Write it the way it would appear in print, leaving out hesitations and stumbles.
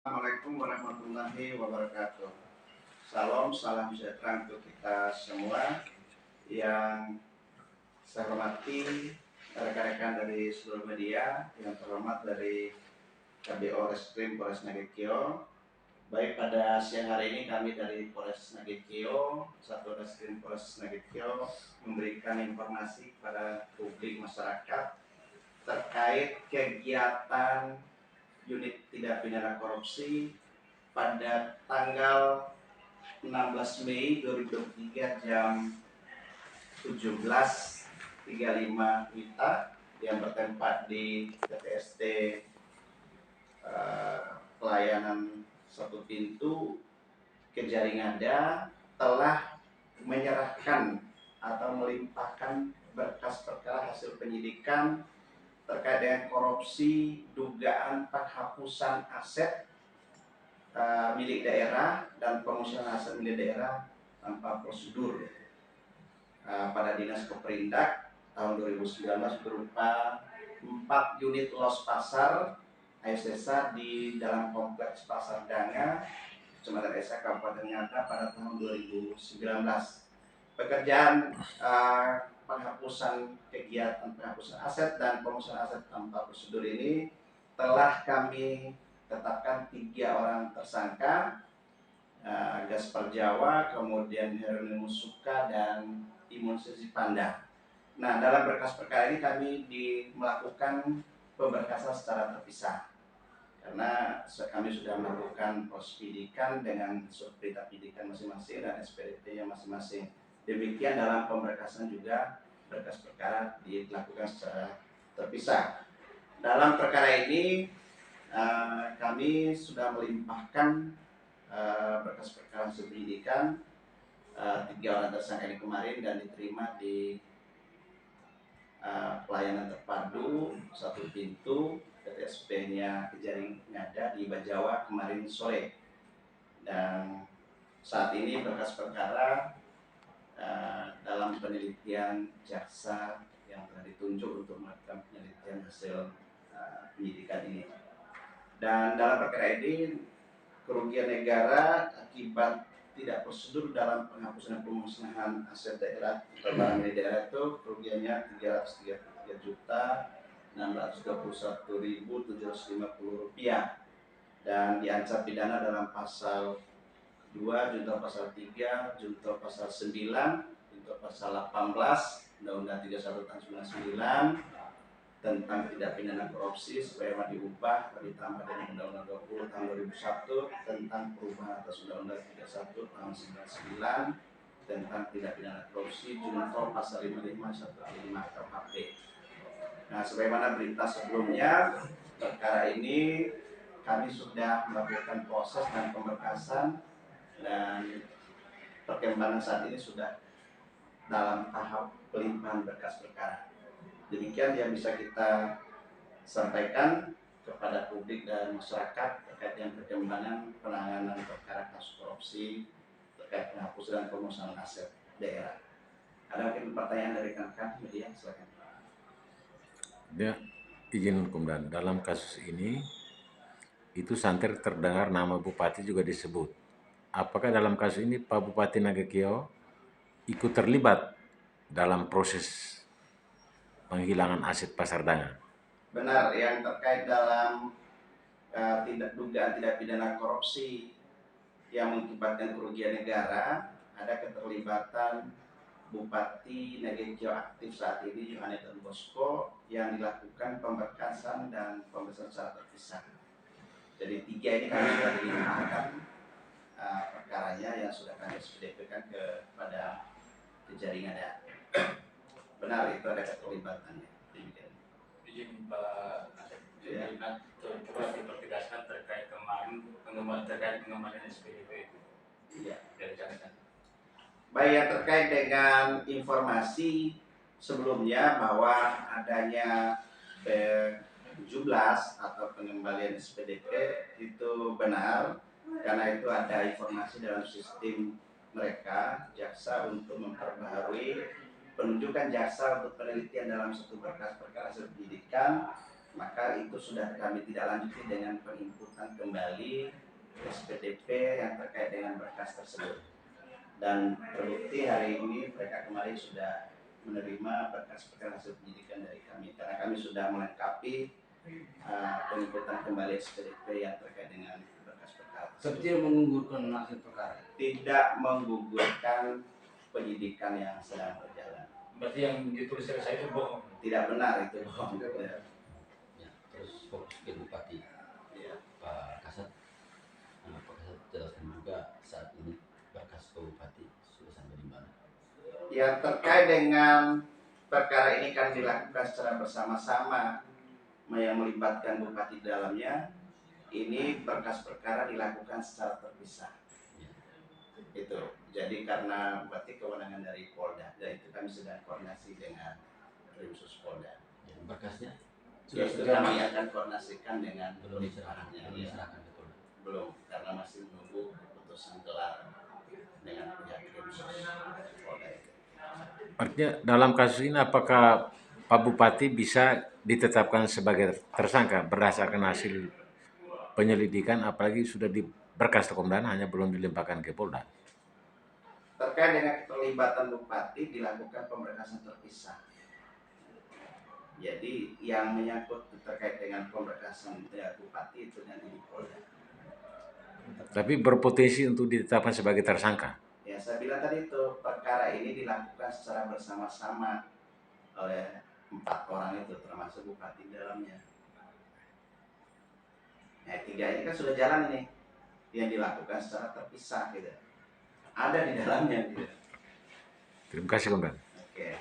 Assalamualaikum warahmatullahi wabarakatuh. Salam, salam sejahtera untuk kita semua. Yang saya hormati rekan-rekan dari seluruh media, yang terhormat dari KBO Reskrim Polres Nagekio. Baik, pada siang hari ini kami dari Polres Nagekio, Satuan Reskrim Polres Nagekio, memberikan informasi kepada publik masyarakat terkait kegiatan unit tindak pidana korupsi pada tanggal 16 Mei 2023 jam 17.35 WITA yang bertempat di TPST pelayanan satu pintu Kejaringada telah menyerahkan atau melimpahkan berkas perkara hasil penyidikan terkait dengan korupsi dugaan penghapusan aset milik daerah dan pemusnahan aset milik daerah tanpa prosedur pada Dinas Keperindak tahun 2019 berupa 4 unit los pasar ASDesa di dalam kompleks Pasar Danga, Kecamatan Esa, Kabupaten Ngada pada tahun 2019. Pekerjaan penghapusan kegiatan penghapusan aset dan pemusnahan aset tanpa prosedur ini telah kami tetapkan 3 orang tersangka, Gaspar Jawa, kemudian Hieronymus Suka, dan Imun Sesi Panda. Nah, dalam berkas perkara ini kami melakukan pemberkasan secara terpisah karena kami sudah melakukan proses penyidikan dengan surat perintah penyidikan masing-masing dan SPDP-nya masing-masing. Demikian dalam pemberkasan juga berkas perkara dilakukan secara terpisah. Dalam perkara ini kami sudah melimpahkan berkas perkara hasil penyidikan 3 orang tersangka ini kemarin dan diterima di pelayanan terpadu satu pintu TTSP-nya Kejaringada di Bajawa kemarin sore. Dan saat ini berkas perkara dalam penelitian jaksa yang telah ditunjuk untuk melakukan penelitian hasil penyidikan ini. Dan dalam perkara ini kerugian negara akibat tidak prosedur dalam penghapusan dan pemusnahan aset daerah atau barang milik daerah itu kerugiannya 333.621.750 rupiah dan diancam pidana dalam pasal 2, junto pasal 3, junto pasal 9, junto pasal 18 Undang-Undang 31 tahun 99 tentang tindak pidana korupsi supaya diubah ditambah dengan Undang-Undang 20 tahun 2001 tentang perubahan atas Undang-Undang 31 tahun 99 tentang tindak pidana korupsi junto pasal 55 1 KUHP. Nah, sebagaimana berita sebelumnya, perkara ini kami sudah melakukan proses dan pemberkasan dan perkembangan saat ini sudah dalam tahap pelimpahan berkas perkara. Demikian yang bisa kita sampaikan kepada publik dan masyarakat terkait dengan perkembangan penanganan perkara kasus korupsi terkait penghapusan dan pemusnahan aset daerah. Ada mungkin pertanyaan dari rekan-rekan media, silakan. Ya, izin Komandan, dalam kasus ini itu santer terdengar nama Bupati juga disebut. Apakah dalam kasus ini Pak Bupati Nagekio ikut terlibat dalam proses penghilangan aset Pasar Danga? Benar, yang terkait dalam dugaan tindak pidana korupsi yang mengakibatkan kerugian negara, ada keterlibatan Bupati Nagekio aktif saat ini Yohanes Don Bosco yang dilakukan pemberkasan dan pemeriksaan secara terpisah. Jadi 3 ini kami sudah dilimpahkan perkaranya yang sudah kami SPDP-kan kepada Kejaringada. Benar, itu ada keterlibatannya. Izin Pak Asep, coba dipertegaskan terkait pengembangan SPDP itu. Iya. Dari catatan. Baik, yang terkait dengan informasi sebelumnya bahwa adanya 17 atau pengembalian SPDP itu benar, karena itu ada informasi dalam sistem mereka jaksa untuk memperbaharui penunjukan jaksa untuk penelitian dalam satu berkas perkara hasil penyidikan maka itu sudah kami tidak lanjuti dengan penginputan kembali SPDP yang terkait dengan berkas tersebut. Dan terbukti hari ini mereka kemarin sudah menerima berkas-berkas hasil penyidikan dari kami, karena kami sudah melengkapi penginputan kembali SPDP yang terkait dengan berkas perkara. Seperti menggugurkan hasil perkara. Tidak menggugurkan penyidikan yang sedang berjalan. Berarti yang ditulis oleh saya itu bohong. Tidak benar itu bohong. Ya, terus fokus ke Bupati Ya. Pak Kasat. Pak Kasat jelaskan juga saat ini berkas ke Bupati sudah sampai di mana. Yang terkait dengan perkara ini kan dilakukan secara bersama-sama yang melibatkan bupati di dalamnya. Ini berkas perkara dilakukan secara terpisah. Itu. Jadi karena berarti kewenangan dari Polda, dan itu kami sedang koordinasi dengan Krimsus Polda. Ya, berkasnya Ya, itu kami akan koordinasikan dengan belum diserahkan, ya. diserahkan ke Polda. Belum, karena masih menunggu keputusan gelar dengan pihak Krimsus Polda itu. Artinya dalam kasus ini apakah Pak Bupati bisa ditetapkan sebagai tersangka berdasarkan hasil penyelidikan, apalagi sudah di berkas Komdan hanya belum dilimpahkan ke Polda? Terkait dengan keterlibatan bupati dilakukan pemberkasan terpisah. Jadi yang menyangkut terkait dengan pemberkasan bupati itu nanti di Polda. Tapi berpotensi untuk ditetapkan sebagai tersangka. Ya, saya bilang tadi itu perkara ini dilakukan secara bersama-sama oleh 4 orang itu, termasuk bupati di dalamnya. Nah, 3 ini kan sudah jalan ini, yang dilakukan secara terpisah gitu. Ada di dalamnya gitu. Terima kasih Komdan. Oke.